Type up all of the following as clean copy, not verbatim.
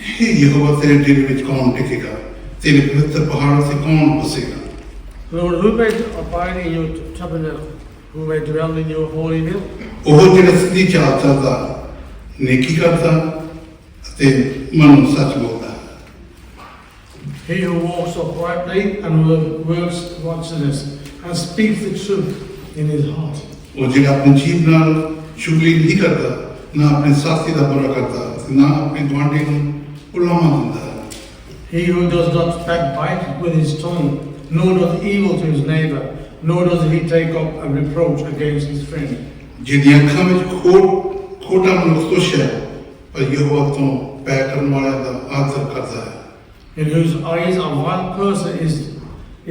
हे यहोवा तेरे डेरे विच कौन टिकेगा, तेरे पवित्र पहाड़ों से कौन बसेगा। Lord, who may abide in your tabernacle, who may dwell in your holy hill? ਉਹ ਜਿਹੜਾ ਸਿੱਧੀ ਚਾਲ ਚੱਲਦਾ, ਨੇਕੀ ਕਰਦਾ ਤੇ ਮਨ ਨੂੰ ਸੱਚ ਬੋਲਦਾ। He who walks uprightly and works righteousness and speaks the truth in his heart. ਉਹ ਜਿਹੜਾ ਆਪਣੀ ਜੀਭ ਨਾਲ ਚੁਗਲੀ ਨਹੀਂ ਕਰਦਾ, ਨਾ ਆਪਣੇ ਸਾਥੀ ਦਾ ਬੁਰਾ ਕਰਦਾ, ਨਾ ਆਪਣੇ ਗੁਆਂਢੀ ਨੂੰ ਉਲਾਮਾ ਦਿੰਦਾ। He who does not backbite with his tongue, nor does evil to his neighbor, nor does he take up a reproach against his friend. ਜਿਹਦੀਆਂ ਅੱਖਾਂ ਵਿੱਚ ਖੋਟਾ ਮਨੁੱਖ ਖੁਸ਼ ਹੈ, ਪਰ ਯਹੋਵਾ ਤੋਂ ਪੈ ਕਰਨ ਵਾਲਿਆਂ ਦਾ ਆਦਰ ਕਰਦਾ ਹੈ। In whose eyes a vile person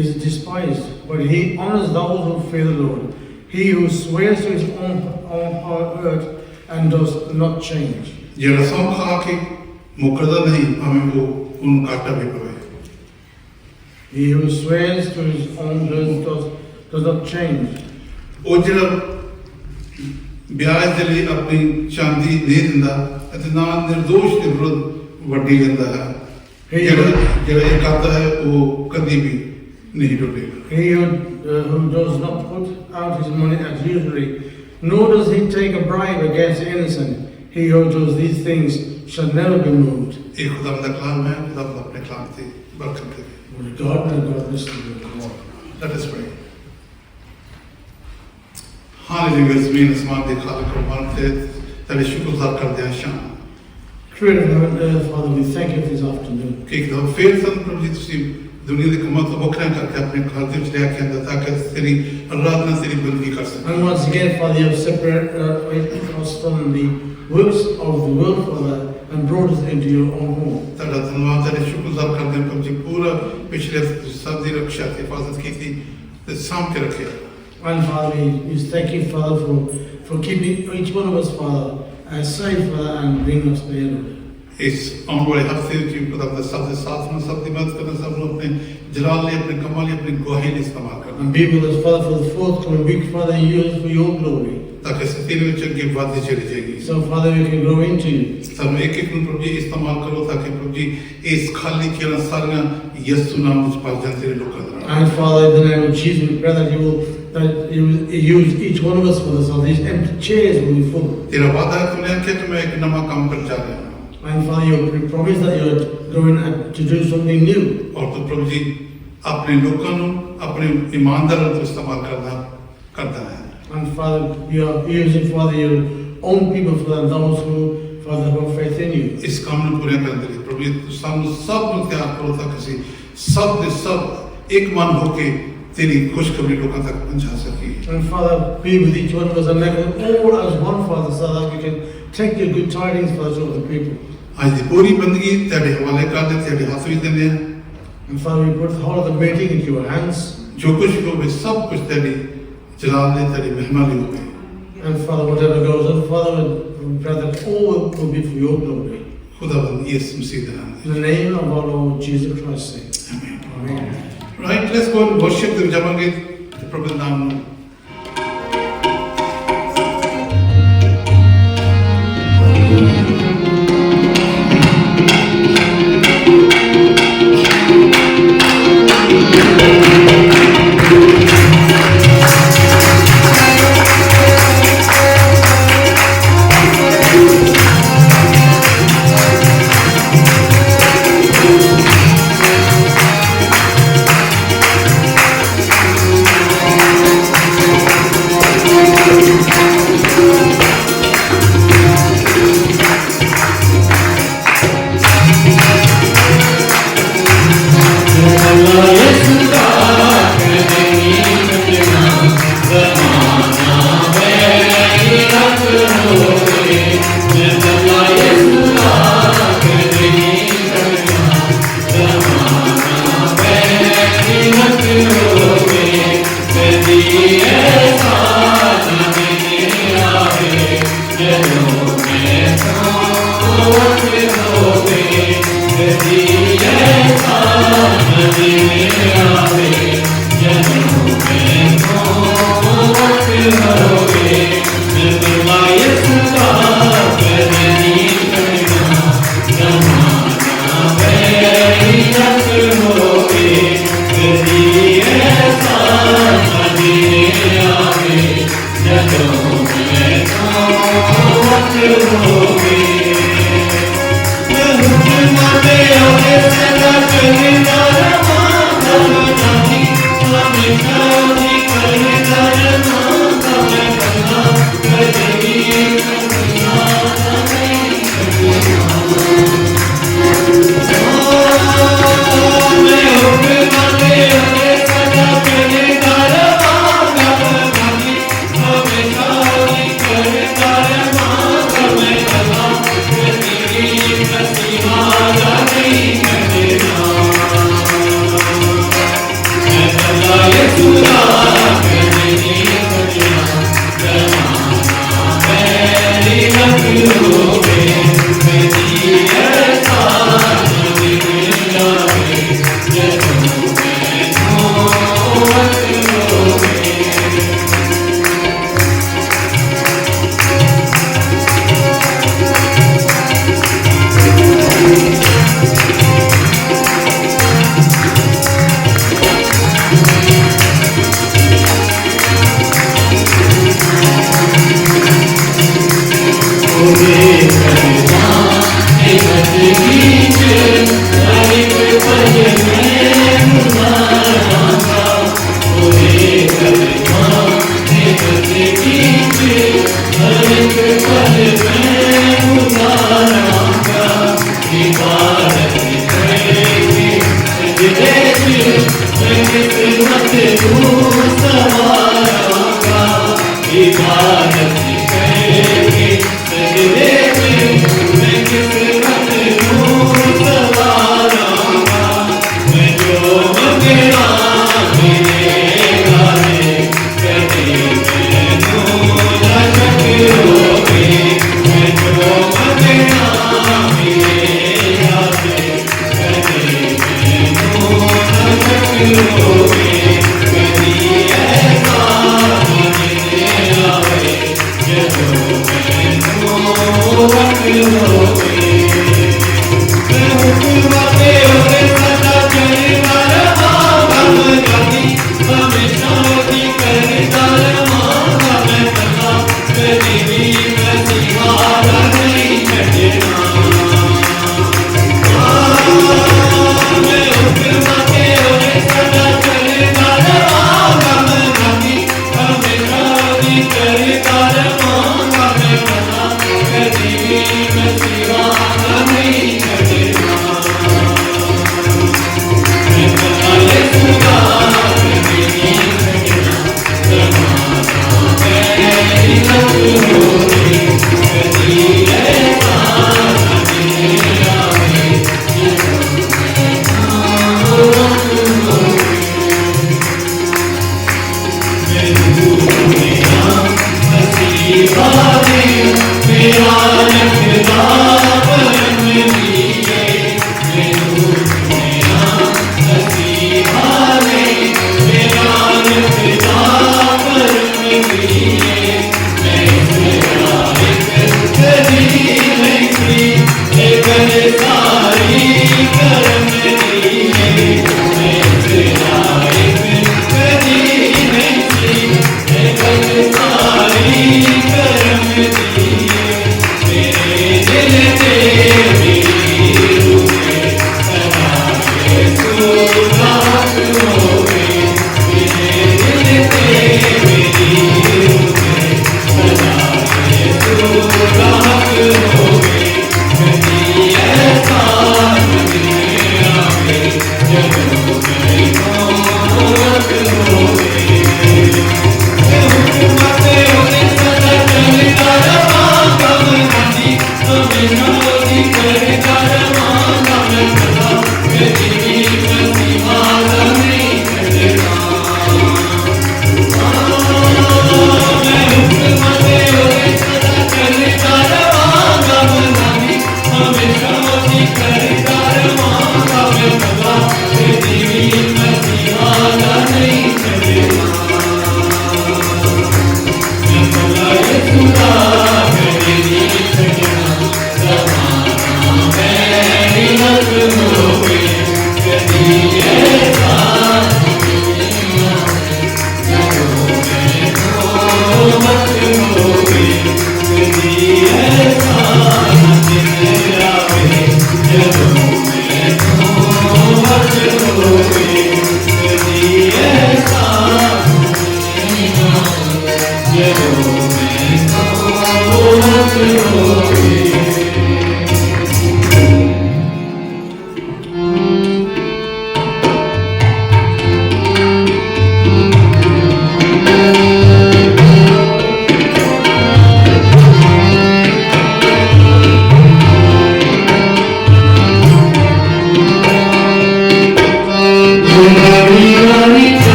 is despised, but he honors those who fear the Lord. He who swears to his own hurt and does not change. ਜਿਹੜਾ ਸਹੁੰ ਖਾ ਕੇ ਮੁਕਰਦਾ ਨਹੀਂ, ਭਾਵੇਂ ਉਹ ਉਹਨੂੰ ਘਾਟਾ ਵੀ ਪਵੇ। He who swears to his own hurt does not change. ਉਹ ਜਿਹੜਾ ਵਿਆਜ ਦੇ ਲਈ ਆਪਣੀ ਚਾਂਦੀ ਦੇ ਦਿੰਦਾ ਅਤੇ ਨਾ ਨਿਰਦੋਸ਼ ਦੇ ਵਿਰੁੱਧ ਵਰਦੀ ਲੈਂਦਾ ਹੈ, ਜਿਹੜਾ ਇਹ ਕਰਦਾ ਹੈ ਉਹ ਕਦੀ ਵੀ ਨਹੀਂ ਟੁੱਟੇਗਾ। He who does not put out his money as usually, nor does he take a bribe against the innocent. He who does these things shall never be moved. ਇਹ ਖੁਦਾ ਦਾ ਕਲਾਮ ਹੈ, ਖੁਦਾ ਆਪਣੇ ਕਲਾਮ ਤੇ ਬਰਕਤ ਕਰੇ। God and God listen to the Lord. Let us pray. Hallelujah, ज़मीन आसमान के खालिक और मालिक थे, तेरे शुक्रगुज़ार करते हैं शाम। Creator of heaven and earth, Father, we thank you this afternoon. कि एक दफ़ा फिर सन प्रभु जी तुसी दुनिया के कमाल तो बखरा करके अपने घर के विच लेके आंदा ताकि तेरी आराधना तेरी बंदगी कर सकें। And once again, Father, you have separated us from the works of the world, Father, and brought us into your own home. तेरा धन्यवाद, तेरे शुक्रगुज़ार करते हैं प्रभु जी, पूरा पिछले सब दी रक्षा की हिफाजत की थी, ते साम के रखे। And Father, we thank you, Father, for keeping each one of us, Father, safe, Father, and bringing us there. इस आने वाले हफ्ते की खुदा का सबसे साथ में सब दी मदद करना, सब लोग अपने जलाल ले, अपने कमाल ले, अपनी गवाही ले इस्तेमाल करना। And be with us, Father, for the forthcoming week, Father, and use it for your glory. ताकि सतीन में चंगी बातें चली जाएगी। So, Father, we can grow into you. सब एक एक प्रभु जी इस्तेमाल करो ताकि प्रभु जी इस खाली चेहरा सारियां यीशु नाम उस पास जन तेरे लोग कर। And Father, in the name of Jesus, we pray that you will use each one of us for this, so these empty chairs will be full. तेरा वादा है, तूने क्या कि मैं एक नया काम कर जा रहा हूँ। And Father, you promise that you are going to do something new. और तो प्रभु जी अपने लोगों को अपने ईमानदारों को इस्तेमाल करता है। And Father, you are using, Father, your own people, Father, those who, Father, have faith in you. इस काम को पूरा करने के लिए प्रभु जी सामने सब लोग तैयार करो ताकि सब के सब एक मन होके तेरी खुशखबरी लोगों तक पहुंचा सके। And Father, be with each one of us and make them all as one, Father, so that we can take your good tidings, Father, to the people. आज दी पूरी बंदगी तेरे हवाले कर दे, तेरे हाथ में देने हैं। And Father, we put the whole of the meeting into your hands. जो कुछ भी हो सब कुछ तेरी जलाल दे, तेरी मेहमानी हो गई। And Father, whatever goes on, Father, we pray that all will be for your glory. खुदावंद यीशु मसीह के नाम In the name of our Lord Jesus Christ. Amen. Amen. Right, let's go and worship the Jamange, the Prophet Naam.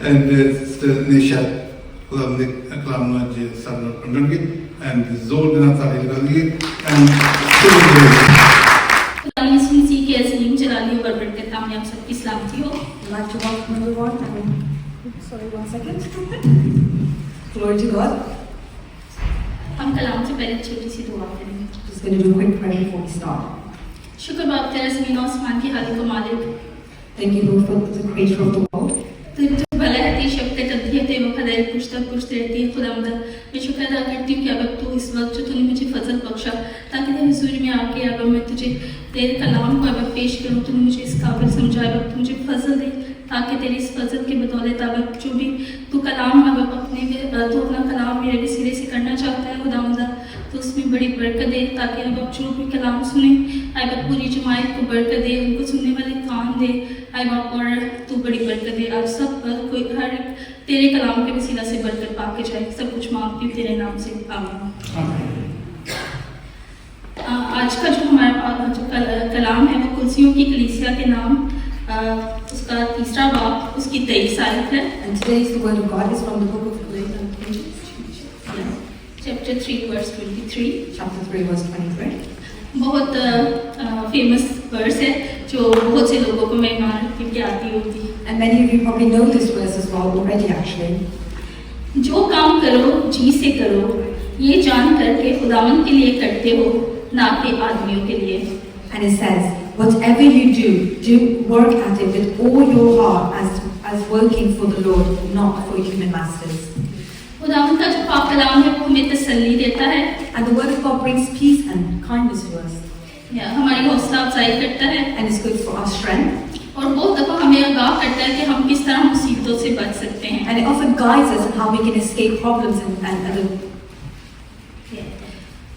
and Nisha खुदा ने कलाम में जे सब पढ़ेंगे and जोर देना तारीफ करेंगे and यीशु मसीह के असलीम जलाली और बरकत में आप सबकी सलामती हो। I'd like to welcome everyone and sorry 1 second. Glory to God. हम कलाम से पहले छोटी सी दुआ करेंगे। Just going to do a quick prayer before we start. शुक्र बाप तेरा ज़मीन और आसमान के खालिक और मालिक। Thank you Lord for the creator of the world. तू भला है, तेरी शक्ति तब्दील है, तेरी वफादारी कुछ तक कुछ रहती है। खुदावंद मैं शुक्र अदा करती हूँ कि अब तू इस वक्त जो तूने मुझे फजल बख्शा ताकि तेरे हुजूर में आके अब मैं तुझे तेरे कलाम को अब पेश करूँ। तूने मुझे इस काबिल समझा, अब तू मुझे फजल दे ताकि तेरी इस फजल के बदौलत अब जो भी तू कलाम अब अपने तो अपना कलाम मेरे वसीले से करना चाहता है खुदावंद, तो उसमें बड़ी बरकत दे ताकि अब जो भी कलाम सुने अब पूरी जमायत को बरकत दे, उनको सुनने वाले कान दे आई बाप, और तू बड़ी बरकत दे आप सब पर, कोई हर एक तेरे कलाम के वसीला से बरकत पाके जाए। सब कुछ मांगती हूँ तेरे नाम से, आमीन। आज का जो हमारा जो कलाम है वो कुर्सियों की कलीसिया के नाम उसका तीसरा बाब उसकी 23 आयत है। And today's the word of God is from the book of Galatians, chapter 3 verse 23। chapter 3 verse 23. बहुत फेमस वर्स है जो बहुत से लोगों को मैं मान रखती कि आती होगी। And many of you probably know this verse as well already actually. जो काम करो जी से करो, ये जान करके खुदावंद के लिए करते हो, ना कि आदमियों के लिए। And it says, whatever you do work at it with all your heart as working for the Lord, not for human masters. खुदावंद का जो पाक कलाम है वो हमें तसल्ली देता है, And the word of God brings peace and kindness to us. हमारी हौसला अफजाई करता है, And it's good for our strength. और बहुत दफा हमें हमें आगाह करता है कि हम किस तरह मुसीबतों से बच सकते हैं। And it often guides us on how we can escape problems and other.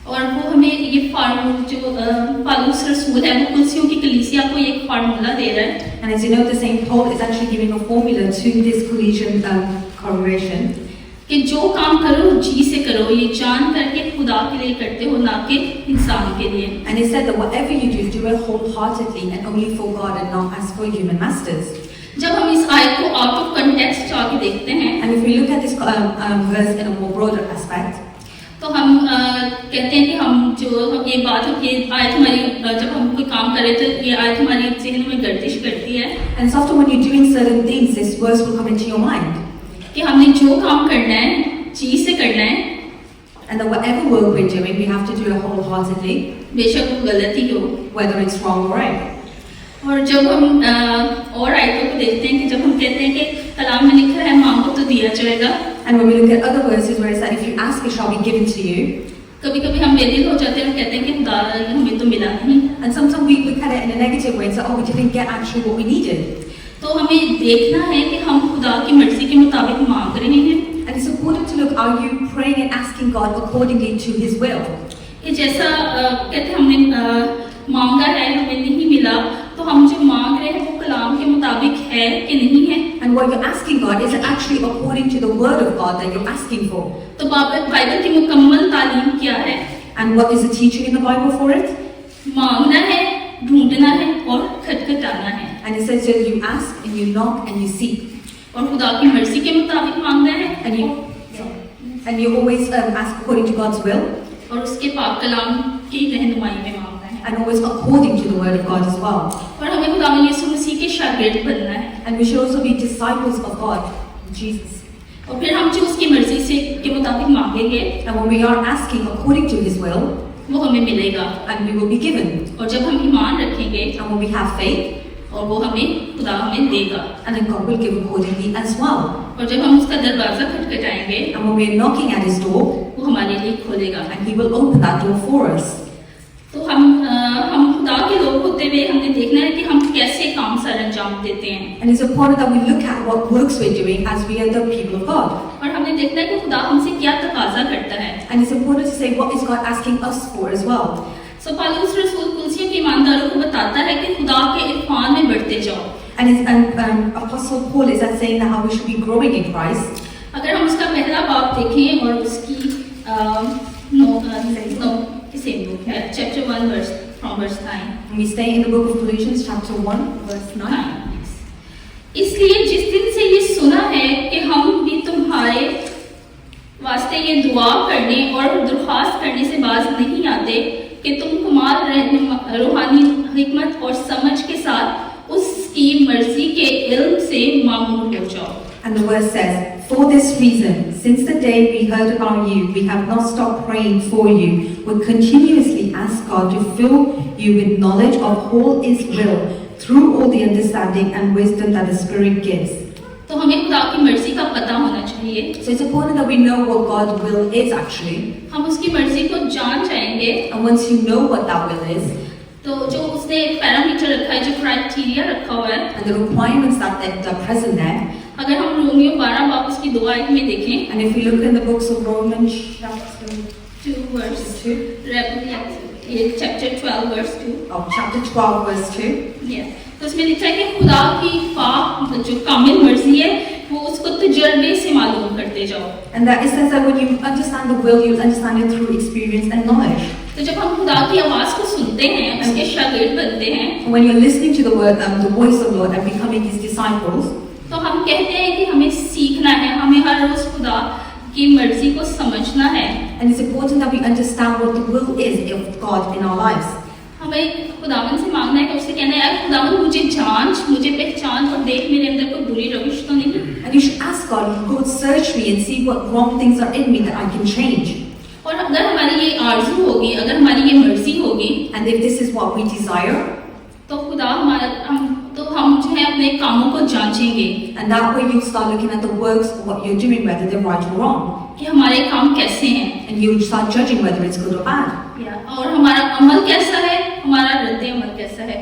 और वो हमें ये फार्मूला जो पौलुस रसूल है वो कुलसियों की कलीसिया को एक फार्मूला दे रहा है। And as you know, the Saint Paul is actually giving a formula to this Colossian congregation. कि जो काम करो जी से करो, ये जान करके खुदा के लिए करते हो, ना कि इंसान के लिए। And he said that whatever you do it wholeheartedly and only for God and not as for human masters. जब हम इस आयत को आउट ऑफ कंटेक्स्ट जाके देखते हैं, And if we look at this verse in a more broader aspect, तो हम कहते हैं कि हम ये बात ये आयत हमारी जब हम कोई काम करें तो ये आयत हमारी ज़हन में गर्दिश करती है। and it's often when you're doing certain things, this verse will come into your mind. कि हमने जो काम करना है जी से करना है, And that whatever work we're doing, we have to do it wholeheartedly, बेशक वो गलत ही हो। whether it's wrong or right. और जब हम और आयतों को देखते हैं कि जब हम कहते हैं कि कलाम में लिखा है मांगो तो दिया जाएगा, And when we look at other verses where it's that if you ask, it shall be given to you. कभी कभी हम बेदिल हो जाते हैं और कहते हैं कि खुदा हमें तो मिला नहीं। And sometimes we look at it in a negative way and say, oh, we didn't get actually what we needed. तो हमें देखना है कि हम खुदा की मर्जी के मुताबिक मांग रहे हैं। And it's important to look, are you praying and asking God accordingly to His will? कि जैसा कहते हमने मांगा है हमें नहीं मिला, तो हम जो मांग रहे हैं वो कलाम के मुताबिक है कि नहीं है। And what you're asking God is actually according to the word of God that you're asking for. तो बाइबल की मुकम्मल तालीम क्या है? And what is the teaching in the Bible for it? मांगना है, ढूंढना है और खटखटाना है। And it says that you ask and you knock and you seek. और खुदा की मर्जी के मुताबिक मांगना है And you always ask according to God's will. और उसके पाक कलाम की रहनुमाई में मांगना है। And always according to the word of God as well. और हमें खुदा यीशु मसीह के शागिर्द बनना है। And we should also be disciples of God, Jesus. और फिर हम जो उसकी मर्जी से के मुताबिक मांगेंगे, And when we are asking according to His will, वो हमें मिलेगा। and we will be given. और जब हम ईमान रखेंगे And when we have faith, और वो हमें खुदा हमें देगा। and then God will give accordingly as well. और जब हम उसका दरवाजा खटखटाएंगे, And when we are knocking at His door, वो हमारे लिए खोलेगा। and He will open that door for us. तो हम खुदा के लोग होते हुए हमने देखना है कि हम कैसे काम सर अंजाम देते हैं। And it's important that we look at what works we're doing as we are the people of God. और हमने देखना है कि खुदा हमसे क्या तकाजा करता है। And it's important to say what is God asking us for as well. सो पौलुस रसूल कुलसियों के ईमानदारों को बताता है कि खुदा के इरफान में बढ़ते जाओ। And Apostle Paul is that saying that how we should be growing in Christ. अगर हम उसका पहला बाब देखें और उसकी same book है, chapter 1 verse from verse 9. And we stay in the book of Colossians chapter 1 verse 9. इसलिए जिस दिन से ये सुना है कि हम भी तुम्हारे वास्ते ये दुआ करने और दरख्वास्त करने से बाज नहीं आते कि तुम कमाल रूहानी हिकमत और समझ के साथ उसकी मर्जी के इल्म से मामूर हो जाओ। And the verse says, for this reason, since the day we heard about you, we have not stopped praying for you. We continuously ask God to fill you with knowledge of all His will, through all the understanding and wisdom that the Spirit gives. तो हमें खुदा की मर्जी का पता होना चाहिए। So it's important that we know what God's will is actually. हम उसकी मर्जी को जान जाएंगे। And once you know what that will is, तो जो उसने पैरामीटर रखा है, जो क्राइटेरिया रखा हुआ है, and the requirements that are present there. अगर हम रोमियो 12 बाब उसकी 2 आयत में देखें, And if we look in the books of Romans chapter 2 verse 2, ये chapter 12 verse 2, chapter 12 verse 2, तो उसमें लिखा है कि खुदा की पाक जो कामिल मर्जी है वो उसको तजर्बे से मालूम करते जाओ। and that it says that when you understand the will, you understand it through experience and knowledge. तो जब हम खुदा की आवाज को सुनते हैं, उसके शागिर्द बनते हैं, When you're listening to the word, the voice of Lord, and becoming His disciples, तो हम कहते हैं कि हमें सीखना है, हमें हर रोज खुदा की मर्जी को समझना है। and it's important that we understand what the will is of God in our lives. हमें खुदावन से मांगना है कि उससे कहना है यार खुदावन मुझे जांच, मुझे पहचान और देख मेरे अंदर कोई बुरी रविश तो नहीं। And you should ask God, God search me and see what wrong things are in me that I can change. और अगर हमारी ये आरज़ू होगी, अगर हमारी ये मर्जी होगी, And if this is what we desire, तो खुदा हम जो है अपने कामों को जांचेंगे and that way you start looking at the works of what you're doing, whether they're right or wrong. कि हमारे काम कैसे हैं, And you start judging whether it's good or bad. और हमारा अमल कैसा है, हमारा रद्द अमल कैसा है।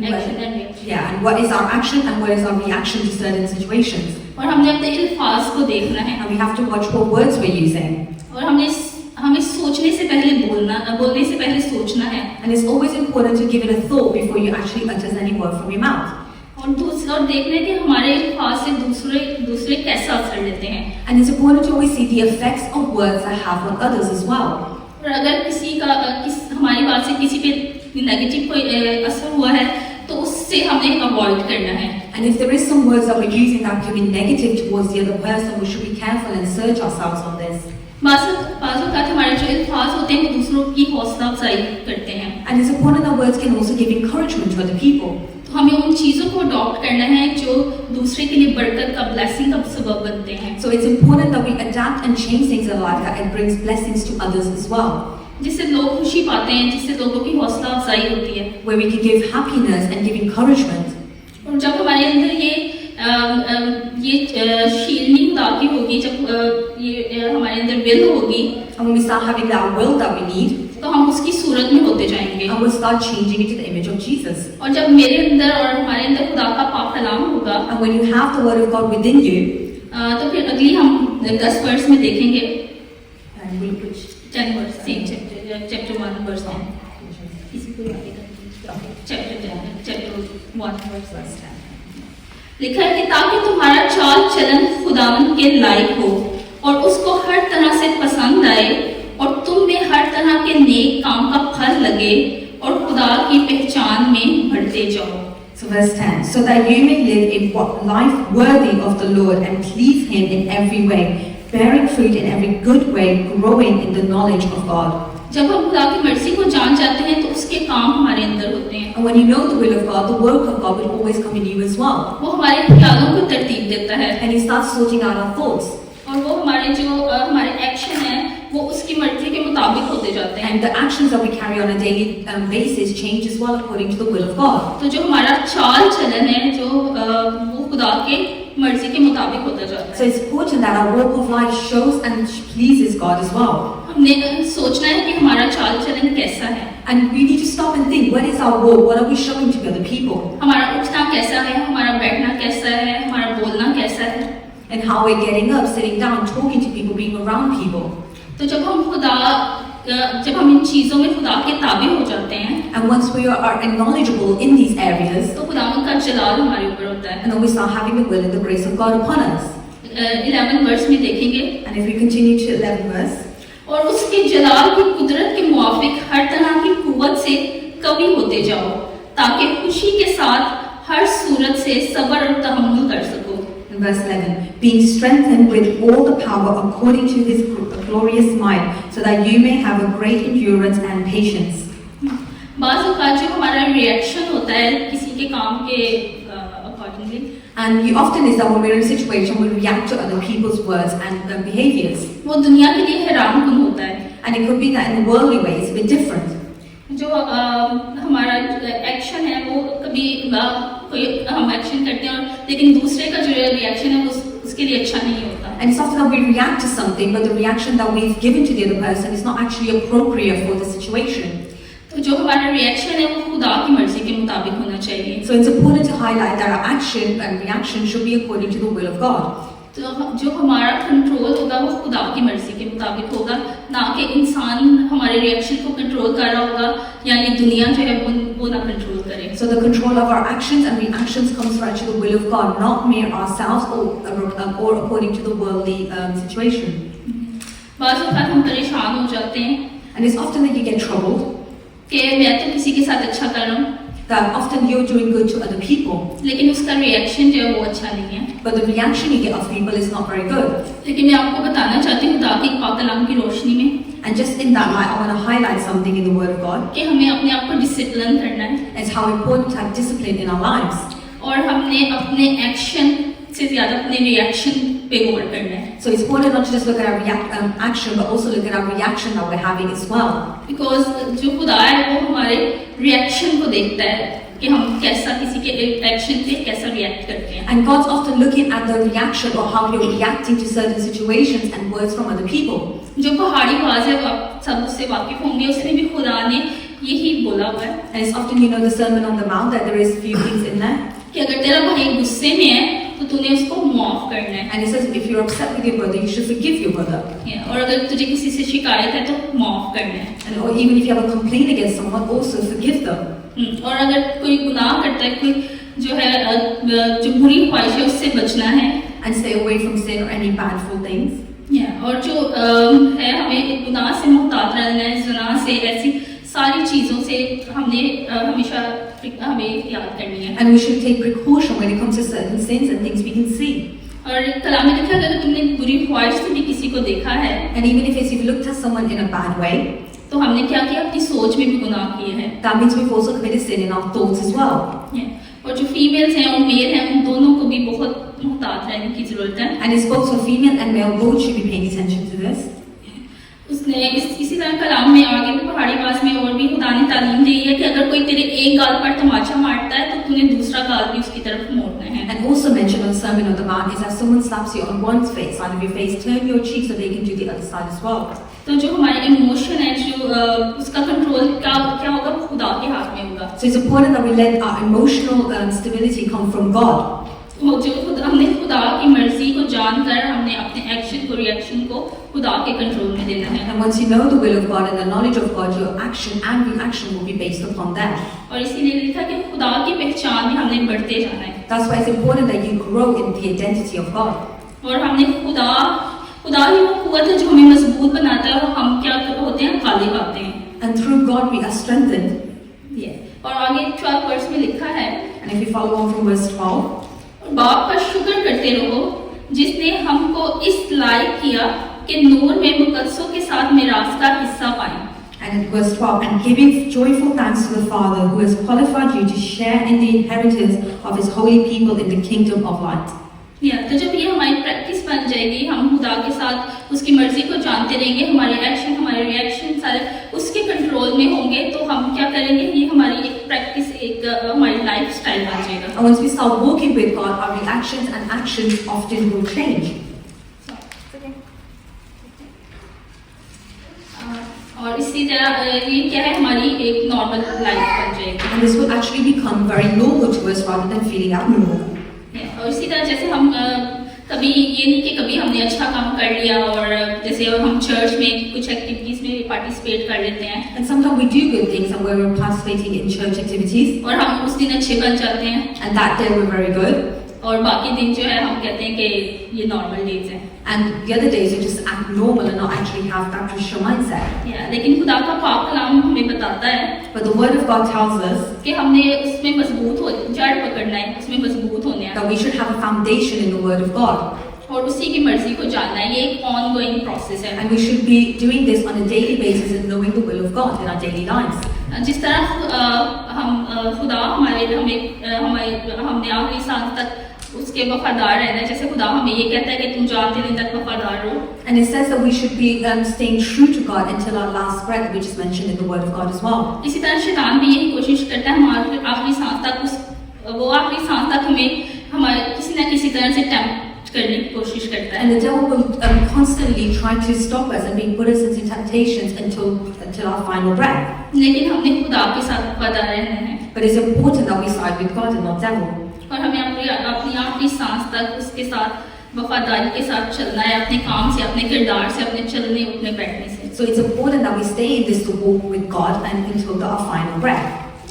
Action and reaction. Yeah, and what is our action and what is our reaction to certain situations. और हमने अपने अल्फाज को देखना है, And we have to watch what words we're using. और हमें सोचने से पहले बोलने से पहले सोचना है। And it's always important to give it a thought before you actually utter any word from your mouth. और देखना है कि हमारे अल्फाज से दूसरे कैसा असर लेते हैं। And it's important to always see the effects of words that have on others as well. और अगर हमारी बात से किसी पे नेगेटिव कोई असर हुआ है तो उससे हमें अवॉइड करना है। And if there is some words that we're using that could be negative towards the other person, we should be careful and search ourselves on this. बाज़ हमारे जो अल्फाज होते हैं वो दूसरों की हौसला अफजाई करते हैं। And it's important that words can also give encouragement to other people. तो हमें उन चीज़ों को अडॉप्ट करना है जो दूसरे के लिए बरकत का ब्लेसिंग का सबब बनते हैं। So it's important that we adapt and change things in life that it brings blessings to others as well. जिससे लोग खुशी पाते हैं, जिससे लोगों की हौसला अफजाई होती है। Where we can give happiness and give encouragement. और जब हमारे अंदर ये शीलनी खुदा की होगी, जब ये हमारे अंदर विल होगी, And when we start having that will that we need, तो हम उसकी सूरत में होते जाएंगे। and we'll start changing into the image of Jesus. और जब मेरे अंदर और हमारे अंदर खुदा का पाक कलाम होगा, And when you have the word of God within you, तो फिर अगली हम 10 वर्स में देखेंगे। and we'll preach. 10 verse, same chapter 1 verse 10। इसी को आगे करेंगे। चैप्टर 1 वर्स 10 लिखा है कि ताकि तुम्हारा चाल चलन खुदावन के लायक हो और उसको हर तरह से पसंद आए और तुम में हर तरह के नेक काम का फल लगे और खुदा की पहचान में बढ़ते जाओ। So verse 10, so that you may live in what life worthy of the Lord and please Him in every way, bearing fruit in every good way, growing in the knowledge of God. जब हम खुदा की मर्जी को जान जाते हैं तो उसके काम हमारे अंदर होते हैं। And when you know the will of God, the work of God will always come in you as well. वो हमारे ख्यालों को तरतीब देता है And He starts sorting out our thoughts. और वो हमारे एक्शन है वो उसकी मर्जी के मुताबिक होते जाते हैं। And the actions that we carry on a daily basis change as well according to the will of God. तो जो हमारा चाल चलन है वो खुदा के मर्जी के मुताबिक होता जाता So है। it's important that our walk of life shows and pleases God as well. हमने सोचना है कि हमारा चाल चलन कैसा है, And we need to stop and think, what is our walk? What are we showing to other people? हमारा उठना कैसा है, हमारा बैठना कैसा है, हमारा बोलना कैसा है। And how we're getting up, sitting down, talking to people, being around people. तो जब हम इन चीजों में खुदा के ताबे हो जाते हैं And once we are knowledgeable in these areas, तो खुदावंद का जलाल हमारे ऊपर होता है। and then we start having the will and the grace of God upon us. 11 verse में देखेंगे, And if we continue to 11 verse, और उसके जलाल की कुदरत के मुआफिक हर तरह की कुव्वत से कवी होते जाओ ताकि खुशी के साथ हर सूरत से सब्र और तहम्मुल कर सको। in verse 11, being strengthened with all the power according to His glorious might, so that you may have a great endurance and patience. बाज़ औक़ात जो हमारा रिएक्शन होता है किसी के काम के accordingly, And you often is that when we're in a situation, we react to other people's words and behaviors. वो दुनिया के लिए हैरान कुन होता है। And it could be that in worldly ways, it's a bit different. जो हमारा एक्शन है वो कभी कोई हम एक्शन करते हैं और लेकिन दूसरे का जो रिएक्शन है वो उसके लिए अच्छा नहीं होता। And it's often that we react to something, but the reaction that we've given to the other person is not actually appropriate for the situation. तो जो हमारा रिएक्शन है वो खुदा की मर्जी के मुताबिक होना चाहिए। So it's important to highlight that our action and reaction should be according to the will of God. तो जो हमारा कंट्रोल होगा वो खुदा की मर्जी के मुताबिक होगा, ना कि इंसान हमारे रिएक्शन को कंट्रोल कर रहा होगा या ये दुनिया जो है वो ना कंट्रोल करे। So the control of our actions and reactions comes from actually the will of God, not mere ourselves or according to the worldly situation. बाज़ औक़ात हम परेशान हो जाते हैं And it's often that you get troubled, कि मैं तो किसी के साथ अच्छा कर रहा हूँ, that often you're doing good to other people, लेकिन उसका रिएक्शन जो है वो अच्छा नहीं है। but the reaction you get of people is not very good. लेकिन मैं आपको बताना चाहती हूँ खुदा के पाक कलाम की रोशनी में And just in that light, I want to highlight something in the Word of God. कि हमें अपने आप को डिसिप्लिन करना है It's how important to have discipline in our lives. और हमने अपने एक्शन से ज्यादा अपने रिएक्शन पे गौर करना है। So it's important not to just look at our action, but also look at our reaction that we're having as well. Because जो खुदा है वो हमारे रिएक्शन को देखता है कि हम कैसा किसी के एक्शन पे कैसा रिएक्ट करते हैं। And God's often looking at the reaction or how you're reacting to certain situations and words from other people. जो पहाड़ी बाज है आप सब उससे वाकिफ होंगे, उसमें भी खुदा ने यही बोला हुआ है And it's often, the Sermon on the Mount, that there is few things in there. कि अगर तेरा भाई गुस्से में है तो तूने उसको माफ करना है। And it says, if you're upset with your brother, you should forgive your brother. और अगर तुझे किसी से शिकायत है तो माफ करना है। And or even if you have a complaint against someone, also forgive them. और अगर कोई गुनाह करता है, कोई जो है जो बुरी ख्वाहिश है उससे बचना है। And stay away from sin or any badful things. और जो है हमें गुनाह से मुहतात रहना है, ज़िना से, ऐसी सारी चीज़ों से हमने हमेशा हमें याद करनी है। And we should take precaution when it comes to certain sins and things we can see. और कलाम में लिखा है अगर तुमने बुरी ख्वाहिश से भी किसी को देखा है, And even if you've looked at someone in a bad way, तो हमने क्या किया, अपनी सोच में भी गुनाह किए हैं। that means we've also committed sin in our thoughts as well. और जो फीमेल्स हैं और मेल हैं, उन दोनों को भी बहुत मुहतात रहने की जरूरत है। And it's both for female and male, both should be paying attention to this. उसने इसी तरह कलाम में आगे भी पहाड़ी आवाज में और भी खुदा ने तालीम दी है कि अगर कोई तेरे एक गाल पर तमाचा मारता है तो तूने दूसरा गाल भी उसकी तरफ मोड़ना है। And also mentioned on Sermon on the Mount is that someone slaps you on one face, side of your face, turn your cheek so they can do the other side as well. तो जो हमारे emotion है, जो उसका control क्या होगा, खुदा के हाथ में होगा। So it's important that we let our emotional stability come from God. हमने खुदा की मर्जी को जानकर हमने अपने एक्शन को, रिएक्शन को खुदा के कंट्रोल में देना है। And once you know the will of God and the knowledge of God, your action and reaction will be based upon that. और इसीलिए लिखा कि खुदा की पहचान में हमने बढ़ते जाना है। That's why it's important that you grow in the identity of God. और हमने खुदा ही वो कुव्वत है जो हमें मजबूत बनाता है, और हम क्या होते हैं, गालिब आते हैं। And through God we are strengthened. और आगे 12 वर्ष में लिखा है, And if you follow on from verse 12, बाप का शुक्र करते रहो जिसने हमको इस लायक किया कि नूर में मुकद्दसों के साथ मिरास का हिस्सा पाएं। and verse 12, and giving joyful thanks to the Father who has qualified you to share in the inheritance of his holy people in the kingdom of light. तो जब ये हमारी प्रैक्टिस बन जाएगी, हम खुदा के साथ उसकी मर्जी को जानते रहेंगे, हमारे एक्शन, हमारे रिएक्शन सारे उसके कंट्रोल में होंगे, तो हम क्या करेंगे, ये हमारी एक प्रैक्टिस, एक हमारी लाइफ स्टाइल बन जाएगा। And once we start walking with God, our reactions and actions often will change. और इसी तरह ये क्या है, हमारी एक नॉर्मल लाइफ बन जाएगी। And this will actually become very normal to us rather than feeling abnormal. और इसी तरह जैसे हम कभी ये नहीं कि कभी हमने अच्छा काम कर लिया और जैसे हम चर्च में कुछ एक्टिविटीज में पार्टिसिपेट कर लेते हैं, And sometimes we do good things and we're participating in church activities, और हम उस दिन अच्छे बन जाते हैं, and that day we're very good, और बाकी दिन जो है हम कहते हैं कि ये नॉर्मल डेज हैं। and the other days we just act normal and not actually have that Christian mindset. लेकिन खुदा का पाक कलाम हमें बताता है But the Word of God tells us कि हमने उसमें मजबूत हो, जड़ पकड़ना है, उसमें मजबूत होने हैं, that we should have a foundation in the Word of God, और उसी की मर्जी को जानना है। ये एक ऑनगोइंग प्रोसेस है। and we should be doing this on a daily basis and knowing the will of God in our daily lives. जिस तरह हम खुदा हमने आखिरी सांस तक उसके वफादार रहना है, जैसे खुदा हमें ये कहता है कि तुम जानते दिन तक वफादार रहो। And it says that we should be staying true to God until our last breath, which is mentioned in the Word of God as well. इसी तरह शैतान भी यही कोशिश करता है हमारे आखिरी सांस तक वो आखिरी सांस तक हमें हमारे किसी न किसी तरह से टेम्प्ट करने की कोशिश करता है। And the devil will constantly try to stop us and being put us into temptations until our final breath. लेकिन हमने खुदा के साथ वफादार रहना है, But it's important that we side with God and not devil. और हमें अपनी आखिरी सांस तक उसके साथ वफादारी के साथ चलना है, अपने काम से, अपने किरदार से, अपने चलने उठने बैठने से। So it's important that we stay in this to walk with God and until our final breath.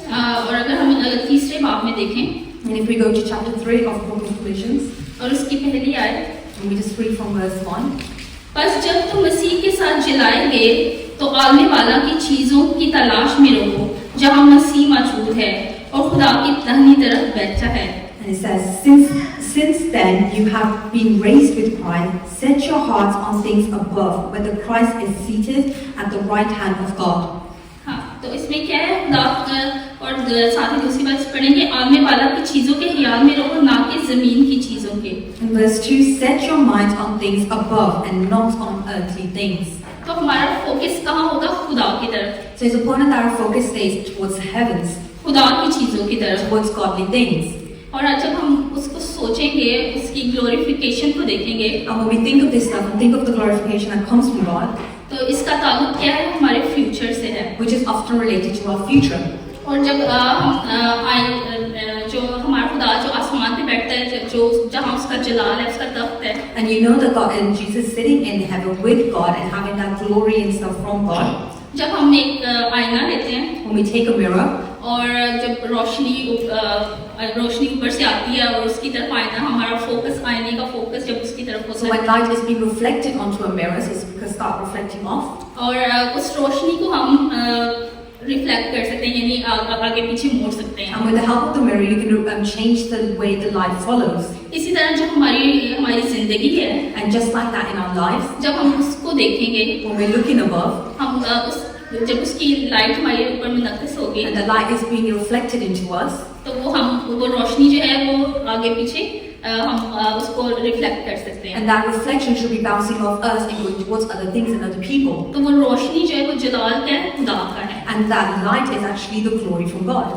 और अगर हम तीसरे बाब में देखें, And if we go to chapter 3 of the book of Galatians, और उसकी पहली आयत, and we just read from verse 1. बस जब तुम मसीह के साथ जलाए गए तो आलमे वाला की चीजों की तलाश में रहो जहाँ मसीह मौजूद है और खुदा की दाहिनी तरफ बैठा है। And it says, since then you have been raised with Christ, set your hearts on things above, where the Christ is seated at the right hand of God. हाँ, तो इसमें क्या है, खुदा और साथ ही दूसरी बात पढ़ेंगे, आलमे वाला की चीजों के ख्याल में रहो, ना कि जमीन की चीजों के। In verse 2, set your minds on things above and not on earthly things. तो हमारा फोकस कहाँ होगा, खुदा की तरफ, So it's important that our focus stays towards the heavens, खुदा की चीजों की तरफ। towards godly things. और जब हम उसको सोचेंगे, उसकी ग्लोरिफिकेशन को देखेंगे, And when we think of this stuff and think of the glorification that comes from God, तो तो इसका ताल्लुक क्या है, हमारे फ्यूचर से है। which is often related to our future. और जब जो हमारा खुदा जो आसमान पे बैठता है, जो जहाँ उसका जलाल है, उसका तख्त है, And you know that God and Jesus sitting in heaven with God and having that glory and stuff from God. जब हम एक आईना लेते हैं When we take a mirror और जब रोशनी ऊपर से आती है और उसकी तरफ आईना, हमारा फोकस, आईने का फोकस जब उसकी तरफ so होता when है light is being reflected onto a mirror, so it's start reflecting off. और उस रोशनी को हम रिफ्लेक्ट कर सकते हैं, यानी आगे पीछे मोड़ सकते हैं। And with the help of the mirror, you can change the way the light follows. इसी तरह जो हमारी जिंदगी है, And just like that in our lives, जब हम उसको देखेंगे, when we're looking above हम जब उसकी लाइट हमारे ऊपर मुनक्किस होगी, and the light is being reflected into us, तो वो रोशनी जो है वो आगे पीछे हम उसको रिफ्लेक्ट कर सकते हैं। and that reflection should be bouncing off us and going towards other things and other people. तो वो रोशनी जो है वो जलाल का है, खुदा का है। And that light is actually the glory from God.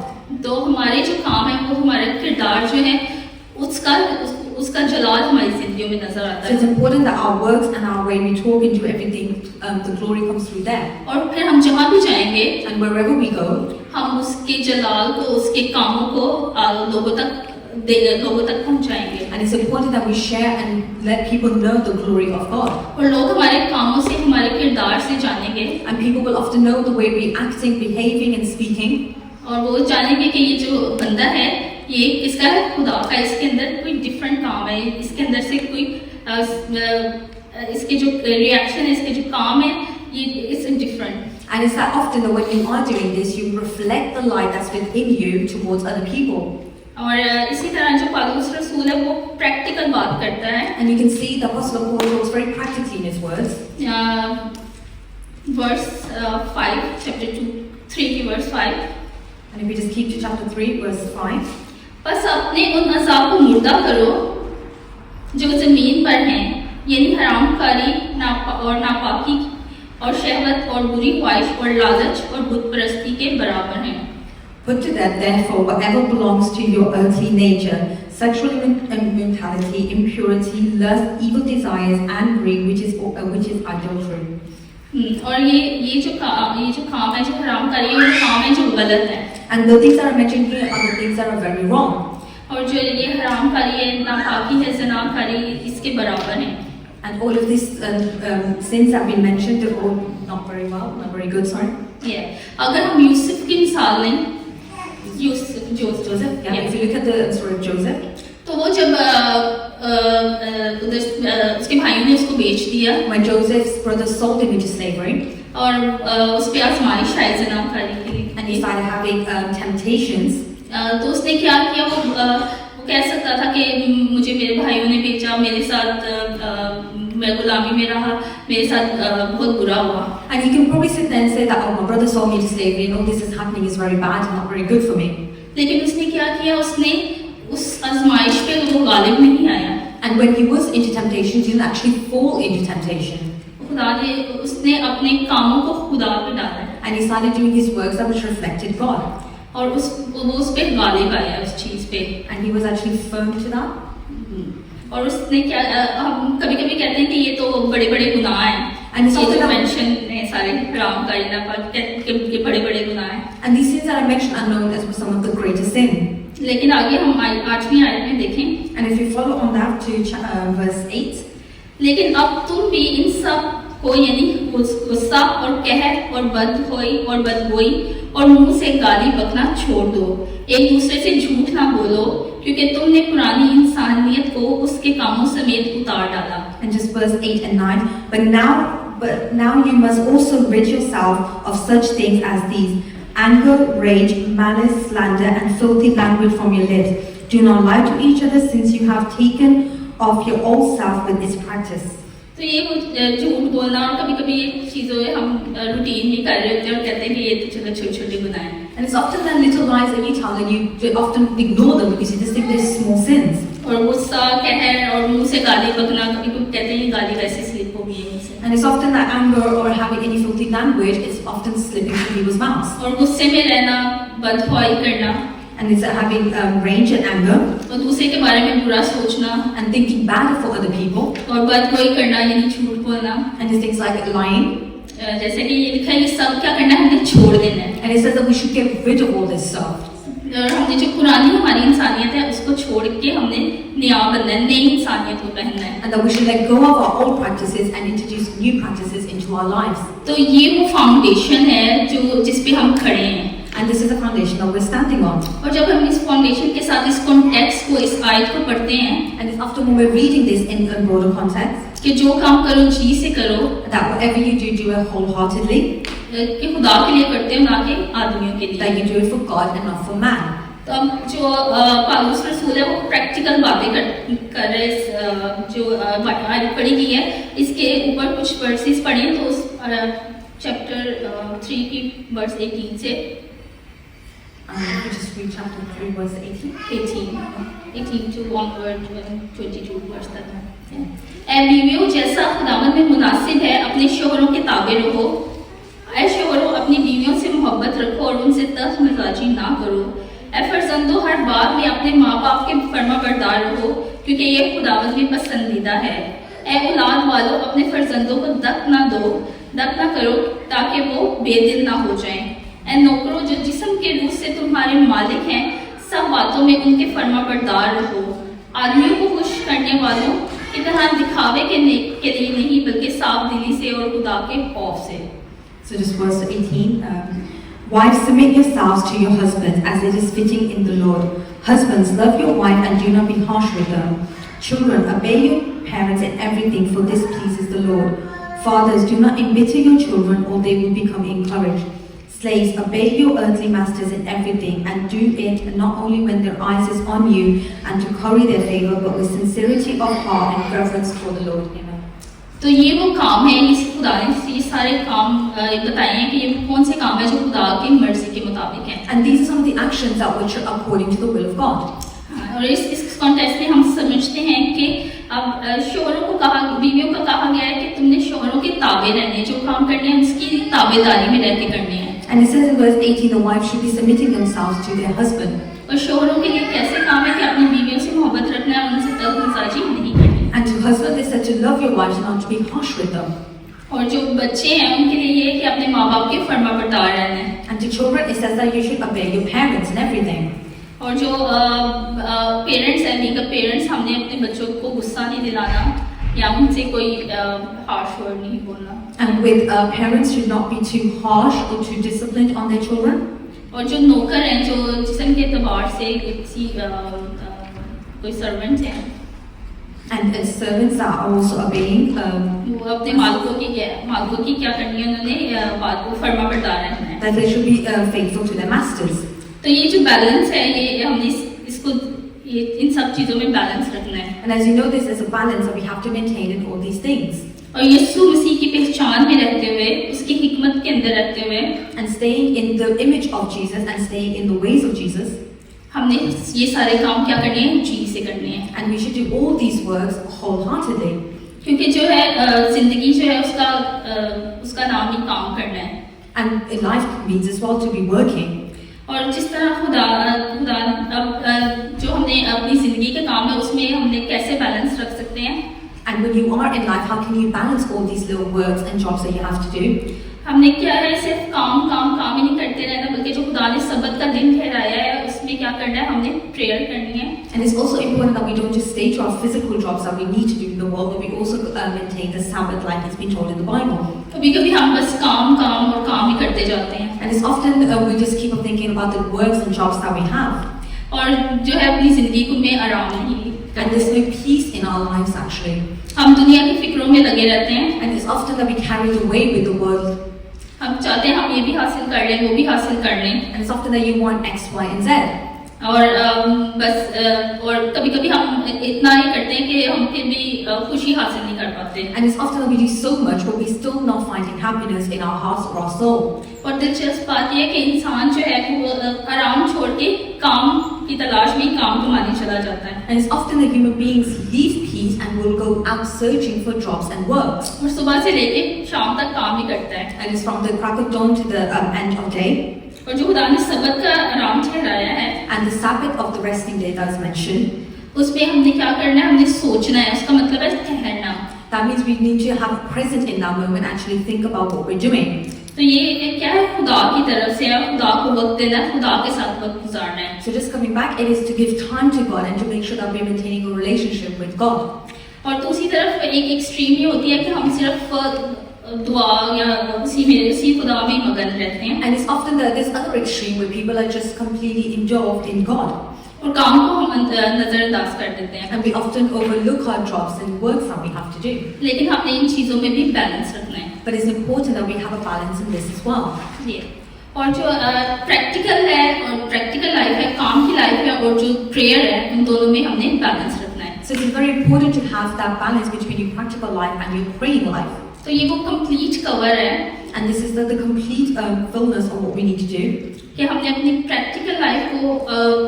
तो हमारे जो काम है, वो हमारा किरदार जो है, उसका जलाल हमारी जिंदगियों में नजर आता So it's है। important that our works and our way we talk into everything, the glory comes through there. और फिर हम जहाँ भी जाएंगे, And wherever we go, हम उसके जलाल को, उसके कामों को लोगों तक पहुँचाएंगे। and it's important that we share and let people know the glory of God. और लोग हमारे कामों से, हमारे किरदार से जानेंगे, And people will often know the way we're acting, behaving, and speaking. और वो जानेंगे कि ये जो बंदा है, ये किसका है, खुदा का। इसके अंदर कोई डिफरेंट काम है, इसके अंदर से कोई इसके जो रिएक्शन है, इसके जो काम है, ये it's different. And it's that often that when you are doing this, you reflect the light that's within you towards other people. और इसी तरह जो पौलुस रसूल है, वो प्रैक्टिकल बात करता है। And you can see the Apostle Paul talks very practically in his words. Verse 5 chapter 3 की verse 5। And if we just keep to chapter 3, verse 5. बस अपने उन अज़ाब को मुर्दा करो जो जमीन पर हैं, यानी हरामकारी और नापाकी और शहवत और बुरी ख्वाहिश और लालच और बुत परस्ती के बराबर हैं। Put to death, therefore, whatever belongs to your earthly nature, sexual immorality, impurity, lust, evil desires, and greed, which is idolatry. और ये जो काम है, जो हरामकारी है, ये काम है जो गलत है। And the things that are mentioned here are the things that are very wrong. और जो ये हरामकारी है, नापाकी है, ज़नाकारी, इसके बराबर है। And all of these sins that have been mentioned, they're all not very well, not very good, sorry. अगर हम यूसुफ की मिसाल लें, Joseph, yeah, if you look at the story of Joseph, तो वो जब उसके भाइयों ने उसको बेच दिया when Joseph's brothers sold him into slavery, और उस पे आजमाइश आई ज़नाकारी के लिए, and he started having temptations, तो उसने क्या किया, वो कह सकता था कि मुझे मेरे भाइयों ने बेचा, मेरे साथ मैं गुलामी में रहा, मेरे साथ बहुत बुरा हुआ। and he can probably sit there and say that, oh, my brother sold me into slavery and all this is happening is very bad and not very good for me. लेकिन उसने क्या किया, उसने उस आजमाइश पे वो गालिब नहीं आया। And when he was into temptation, he didn't actually fall into temptation. उसने अपने कामों को खुदा पे डाला And he started doing his works that which reflected God. और वो उस पे गालिब आया, उस चीज पे। And he was actually firm to that. और उसने क्या, हम कभी-कभी कहते हैं कि ये तो बड़े-बड़े गुनाह हैं, And it's ये something जो that- मेंशन है सारे हरामकारी के बड़े-बड़े गुनाह हैं। And these sins that I mentioned are known as some of the greatest sin. लेकिन आगे हम 8वीं आयत में देखें, And if you follow on that to verse 8, लेकिन अब तुम भी इन सब को, यानी गुस्सा और कहर और बदखोई और बदगोई और मुंह से गाली बकना छोड़ दो। एक दूसरे से झूठ ना बोलो, क्योंकि तुमने पुरानी इंसानियत को उसके कामों समेत उतार डाला। and just verse 8 and 9, but now you must also rid yourself of such things as these: anger, rage, malice, slander, and filthy language from your lips. Do not lie to each other, since you have taken off your old self with its practice. तो ये झूठ बोलना, और कभी-कभी ये चीज़ों हम routine में कर रहे होते हैं और कहते हैं कि ये तो चलो छोटे-छोटे गुनाह हैं। And it's often that little lies that we tell, and you often ignore them because you just think they're small sins. और गुस्सा, कहर और मुंह से गाली बकना, कभी-कभी कहते हैं ये गाली वैसे स्लिप हो गई है मुझसे। And it's often that anger or having any filthy language is often slipping through people's mouths. और गुस्से में रहना, बदख्वाही करना, And it's having rage and anger और दूसरे के बारे में बुरा सोचना, and thinking bad for other people. और बदगोई करना यानी झूठ बोलना, And it's things like lying. जैसे कि ये लिखा है ये सब क्या करना है, हमने छोड़ देना है। And it says that we should get rid of all this stuff. और हमने जो पुरानी हमारी इंसानियत है उसको छोड़ के हमने नया बनना है, नई इंसानियत को पहनना है। And that we should let go of our old practices and introduce new practices into our lives. तो ये वो फाउंडेशन है जो जिस पे हम खड़े हैं। And this is the foundation that we're standing on. और जब हम इस फाउंडेशन के साथ इस कॉन्टेक्स्ट को, इस आयत को पढ़ते हैं And it's after when we're reading this in a broader context, कि जो काम करो जी से करो, that whatever you do, do it wholeheartedly, कि खुदा के लिए करते हो ना कि आदमियों के लिए। that you do it for God and not for man. तो अब जो पौलुस रसूल है वो प्रैक्टिकल बातें कर रहे हैं। जो आयत पढ़ी गई है इसके ऊपर कुछ वर्सेस पढ़े तो उस चैप्टर 3 की वर्स 18 से We just read chapter 3, verse 18 to onward 22 वर्ष तक है। ऐ बीवियों, जैसा खुदावंद में मुनासिब है अपने शोहरों के ताबे रहो। ऐ शोहरों, अपनी बीवियों से मोहब्बत रखो और उनसे तल्ख मिजाजी ना करो। ऐ फर्जंदों, हर बात में अपने माँ बाप के फर्माबरदार रहो, क्योंकि ये खुदावंद में पसंदीदा है। ऐ औलाद वालों, अपने फर्जंदों को दक ना करो ताकि वो बेदिल ना हो जाएं। ऐ नौकरों, जो जिस्म के रूह से तुम्हारे मालिक हैं, सब बातों में उनके फर्माबरदार रहो। आदमियों को खुश करने वालों की तरह दिखावे के लिए नहीं, बल्कि साफ दिली से और खुदा के खौफ से। So just verse 18. Wives, submit yourselves to your husbands as it is fitting in the Lord. Husbands, love your wife and do not be harsh with them. Children, obey your parents in everything, for this pleases the Lord. Fathers, do not embitter your children, or they will become encouraged. Slaves, obey your earthly masters in everything, and do it not only when their eyes is on you and to curry their favor, but with sincerity of heart and reverence for the Lord. Amen. तो ये वो काम है, इस खुदा ने ये सारे काम बताए हैं कि ये कौन से काम है जो खुदा की मर्जी के मुताबिक हैं। And these are some of the actions that which are according to the will of God. और इस कॉन्टेक्स्ट में हम समझते हैं कि अब शोहरों को कहा, बीवियों को कहा गया है कि तुमने शोहरों के ताबे रहने, जो काम करने हैं उसकी ताबेदारी में रहते करने हैं। And it says in verse 18, the wives should be submitting themselves to their husband. और शोहरों के लिए कैसे काम है कि अपनी बीवियों से मोहब्बत रखना है, उनसे तल्खमसाजी नहीं करनी। And to husbands, they said to love your wives and not to be harsh with them. और जो बच्चे हैं उनके लिए ये है कि अपने माँ बाप के फर्माबरदार रहना है। And to children, it says that you should obey your parents and everything. और जो पेरेंट्स हैं, लीगल पेरेंट्स, हमने अपने बच्चों को गुस्सा नहीं दिलाना या उनसे कोई हार्श वर्ड नहीं बोलना। And with parents should not be too harsh or too disciplined on their children. और जो नौकर हैं, जो जिस्म के एतबार से किसी कोई सर्वेंट्स हैं, And as servants are also obeying. वो अपने मालिकों की क्या करनी है, उन्होंने बात को फर्माबरदार रहना है। That they should be faithful to their masters. तो ये जो बैलेंस है, ये हमने इसको इन सब चीजों में बैलेंस रखना है। And as you know, this is a balance that we have to maintain in all these things. और यीशु मसीह की पहचान में रहते हुए, उसकी हिकमत के अंदर रहते हुए, And staying in the image of Jesus and staying in the ways of Jesus. हमने ये सारे काम क्या करने हैं, जी से करने हैं। And we should do all these works wholeheartedly. क्योंकि जो है जिंदगी जो है उसका नाम ही काम करना है। And in life means as well to be working. और जिस तरह खुदा अब जो हमने अपनी जिंदगी के काम है उसमें हमने कैसे बैलेंस रख सकते हैं। And when you are in life, how can you balance all these little works and jobs that you have to do? हमने क्या है, सिर्फ काम ही नहीं करते रहना, बल्कि जो खुदा ने सबत का दिन ठहराया है उसमें क्या करना है, हमने प्रेयर करनी है। And it's also important that we don't just stay to our physical jobs that we need to do in the world, but we also maintain the Sabbath like it's been told in the Bible. कभी-कभी हम बस काम और काम ही करते जाते हैं। And it's often we just keep on thinking about the works and jobs that we have. और जो है अपनी जिंदगी में आराम नहीं। And there's no peace in our lives actually. हम दुनिया की फिक्रों में लगे रहते हैं। And it's often that we carry away with the world. हम चाहते हैं हम ये भी हासिल कर लें, वो भी हासिल कर लें। And it's often that you want X, Y, and Z. और कभी-कभी हम इतना ही करते हैं कि हम फिर भी खुशी हासिल नहीं कर पाते। And it's often that we do so much, but we're still not finding happiness in our hearts or our soul. और दिलचस्प बात यह है कि इंसान जो है वो आराम छोड़ के काम की तलाश में काम कमाने चला जाता है। And it's often that human beings leave peace and will go out searching for jobs and works. और सुबह से लेके शाम तक काम ही करता है। And it's from the crack of dawn to the end of day. और जो खुदा ने सबत का आराम ठहराया है, And the Sabbath of the resting day that is mentioned. उसमें हमने क्या करना है, हमने सोचना है। उसका मतलब है ठहरना। That means actually we need to have present in that moment, actually think about what we're doing. तो ये क्या है, खुदा की तरफ से है, खुदा को वक्त देना है, खुदा के साथ वक्त गुजारना है। So just coming back, it is to give time to God and to make sure that we're maintaining a relationship with God. और दूसरी तरफ एक एक्सट्रीम ये होती है कि हम सिर्फ दुआ या उसी खुदा में मगन रहते हैं And it's often this other extreme where people are just completely involved in God. और काम को हम नजरअंदाज कर देते हैं, And we often overlook our jobs and works that we have to do. लेकिन हमने इन चीजों में भी बैलेंस रखना है। But it's important that we have a balance in this as well. ये और जो प्रैक्टिकल है और प्रैक्टिकल लाइफ है, काम की लाइफ है, और जो प्रेयर है, उन दोनों में हमने बैलेंस रखना है। So it's very important to have that balance between your practical life and your praying life. तो ये वो कंप्लीट कवर है And this is the complete fullness of what we need to do. कि हमने अपनी practical life को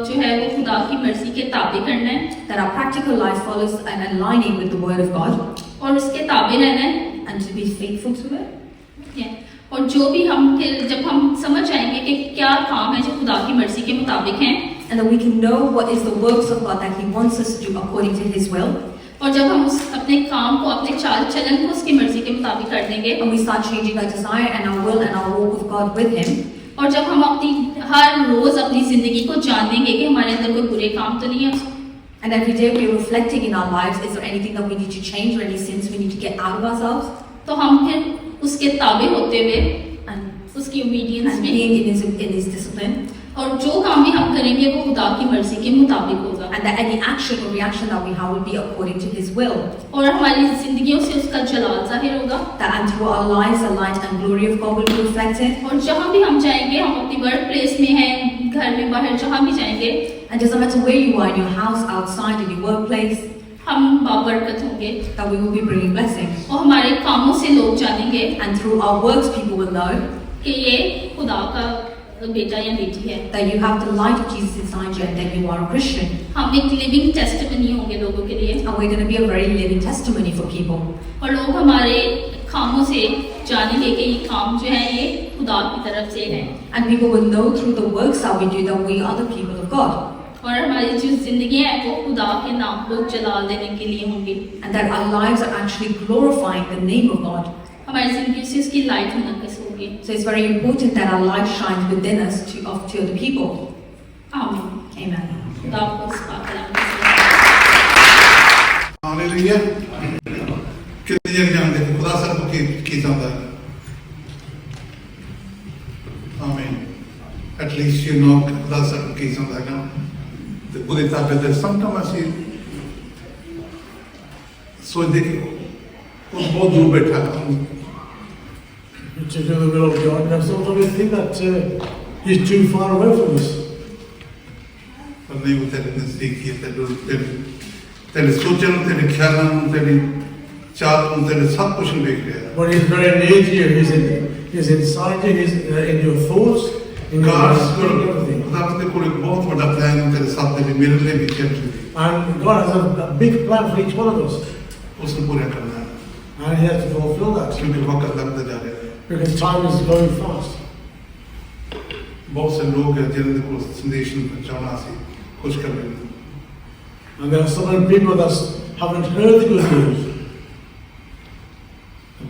जो है वो खुदा की मर्जी के ताबे करना है, That our practical life follows and aligning with the Word of God और उसके ताबे रहना है। and to be faithful to it. ये और जो भी हम फिर जब हम समझ आएंगे कि क्या काम है जो खुदा की मर्जी के मुताबिक है, And that we can know what is the works of God that He wants us to do according to His will. और जब हम उस अपने काम को, अपने चाल चलन को उसकी मर्जी के मुताबिक कर देंगे, And we start changing our desire and our will and our walk with God with Him. और जब हम अपनी हर रोज अपनी जिंदगी को जानेंगे कि हमारे अंदर कोई बुरे काम तो नहीं है, And every day we're reflecting in our lives, is there anything that we need to change or any sins we need to get out of ourselves? तो हम फिर उसके ताबे होते हुए And, उसकी ओबीडियंस and में, being in His discipline. और जो काम भी हम करेंगे वो खुदा की मर्जी के मुताबिक होगा, And that any action or reaction that we have will be according to His will. और हमारी जिंदगियों से उसका जलाल जाहिर होगा। That and through our lives, the light and glory of God will be reflected. और जहाँ भी हम जाएंगे, हम अपनी वर्क प्लेस में हैं, घर में, बाहर, जहाँ भी जाएंगे, And doesn't matter where you are, in your house, outside, in your workplace, हम बाबरकत होंगे, that we will be bringing blessing. और हमारे कामों से लोग जानेंगे And through our works, people will know कि ये खुदा का बेटा या बेटी है। that you have the light of Jesus inside you and that you are a Christian. हम एक लिविंग टेस्टिमनी होंगे लोगों के लिए, And we're going to be a very living testimony for people. और लोग हमारे कामों से जानेंगे कि ये काम जो है ये खुदा की तरफ से है, And people will know through the works that we do that we are the people of God. और हमारी जो जिंदगी है वो खुदा के नाम को जलाल देने के लिए होंगी। And that our lives are actually glorifying the name of God. हमारी जिंदगी से उसकी लाइट मुनक्किस होगी। So it's very important that our light shines within us to other people. आमीन। Amen. खुदा आपको इस पाक कलाम के हालेलुया। कितने जन जानते हैं खुदा सब की चाहता है? आमीन। At least you know खुदा सब की चाहता है ना। तो बुरी ताकत है। Sometimes ऐसी सोचते कि वो बहुत दूर बैठा है। To do the will of God, and sometimes we think that He's too far away from us. पर नहीं वो तेरे नजदीक ही है, तेरे सोचन, तेरे ख्यालों, तेरी चालों, तेरे सब कुछ देख रहा है। But He's very near to you. He's inside you. He's in your thoughts, in your everything. खुदा अपने को एक बहुत बड़ा प्लान तेरे साथ तेरे मेरे लिए भी चल रही है। And God has a big plan for each one of us, उसको पूरा करना है, and He has to fulfill that क्योंकि वक्त लगता जा रहा है। because time is going fast. बहुत से लोग हैं जिन्हें को संदेश पहुंचाना सी कुछ कर रहे हैं। And there are so many people that haven't heard the good news.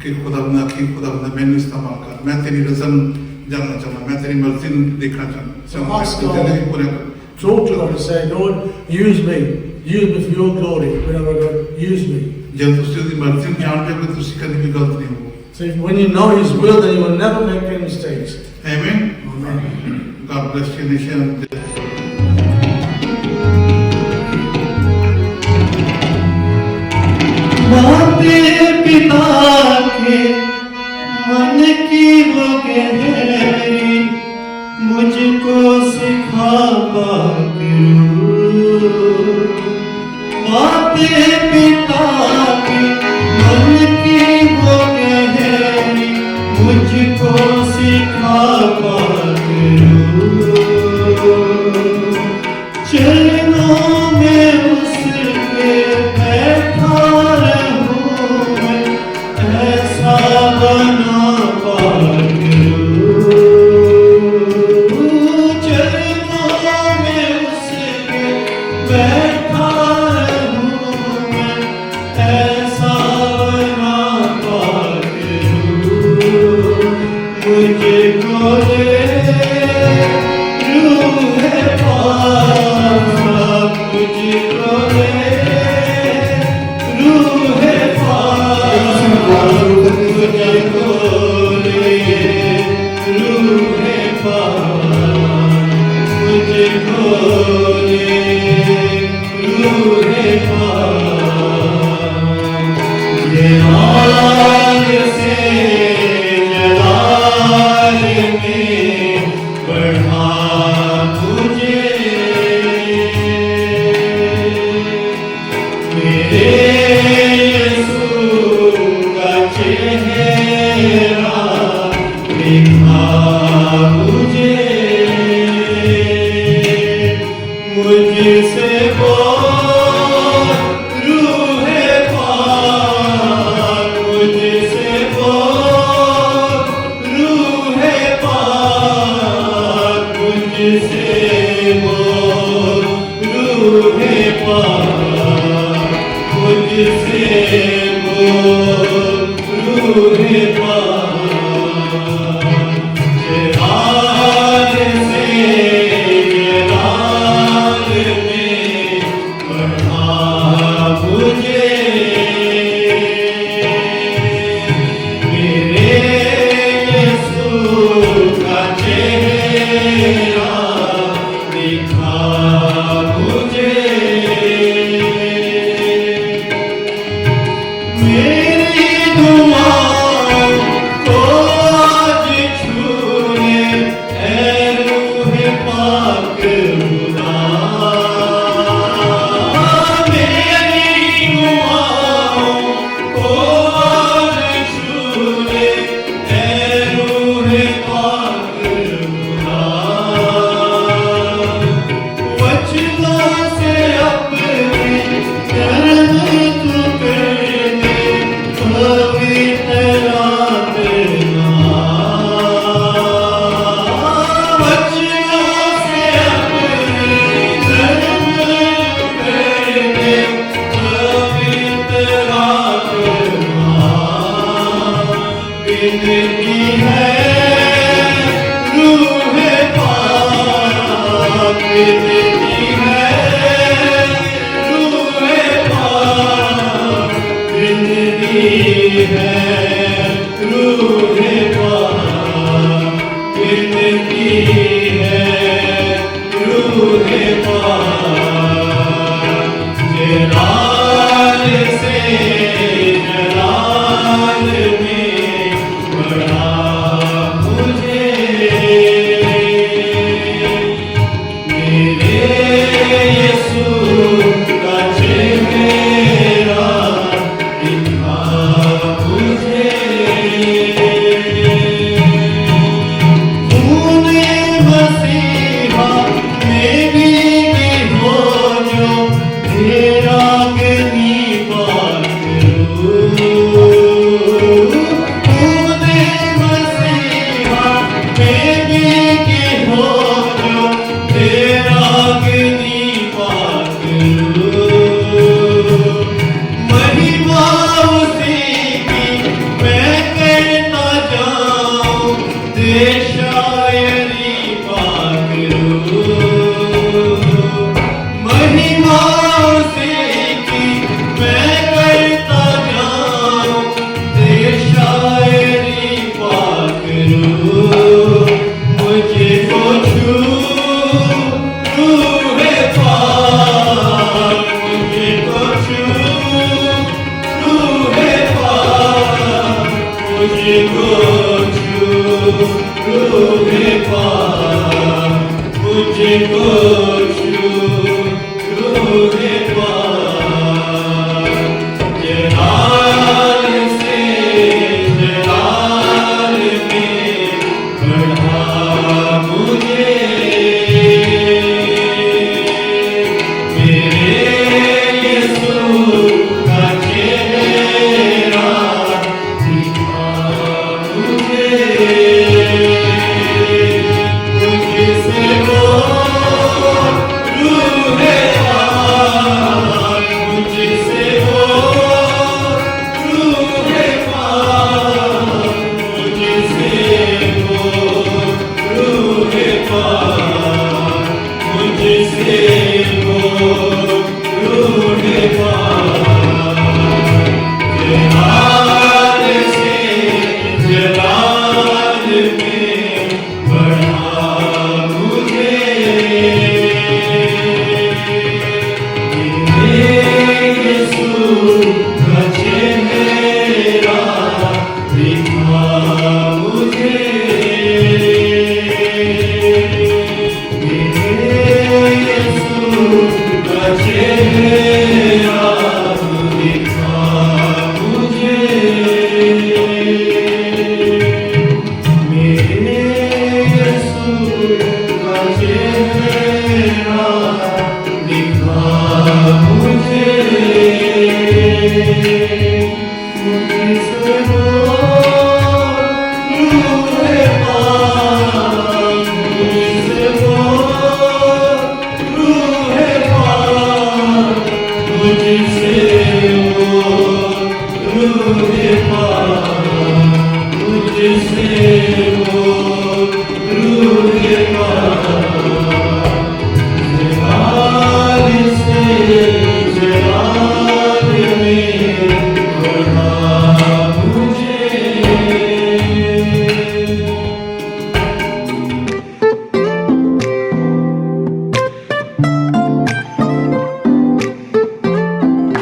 कि खुदा ना कि खुदा ना मैंने इस्तेमाल कर, मैं तेरी रज़ा जानना चाहता, मैं तेरी मर्जी देखना चाहता, Ask मैं God. तेरी पूरा कर। Talk to God and say, Lord, use me for your glory. Whenever God, use me. जब तुझे उसकी मर्जी जान जाओगे तो उसकी कभी भी गलत नहीं होगी। So when you know His will, then you will never make any mistakes. Amen. Amen. God bless you, nation. बातें पिता के मन की वो गहरी मुझको सिखा करूं। बातें पिता के मन की वो गहरी मुझको सिखा करूं। चरणों में उसके बैठा रहूं मैं, ऐसा बना करूं। चरणों में उसके बैठा रहूं मैं, मुझसे रूह